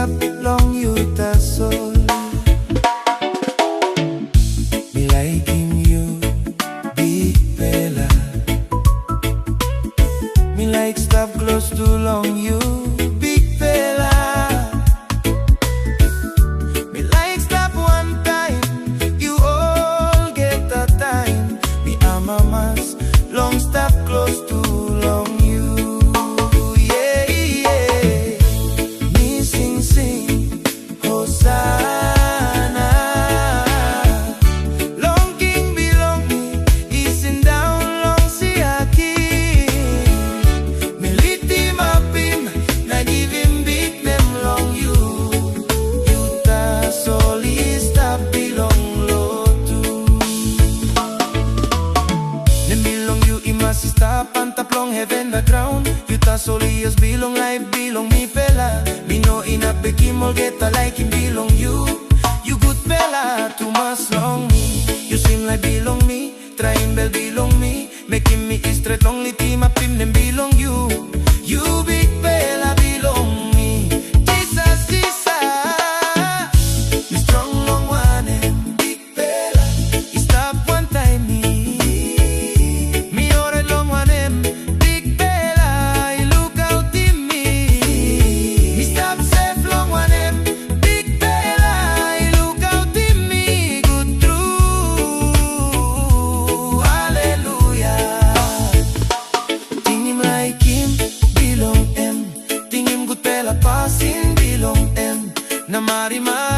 stop long you ta soul. Me like him you, Bikpela. Me like stop close too long you, Bikpela. Me like stop one time, you all get a time. Me amamas, long stop close too long you. Yeah, yeah. Me sing sing, Hosanna. Long king belong me, isn't down long see a king. Me lift him up him, na give him big name long you. You ta solista belong low to. Nem belong you imas stop and tap long heaven the ground. You ta solios belong life belong me pela. Me no ina bekimol get a like him belong you. You good fella, too much long me. You seem like belong me, Taim belong me. Making me straight long li team up him them belong you. You Bikpela belong me. Jesus, Jesus. Me strong long one and Bikpela. He stop one time me. Me alright long one him. Bikpela, he look out in me. Me stop safe long one him. Bikpela, he look out in me. Good true. Hallelujah. Ting him like him, belong him. Ting him good pela passing belong him. Na marima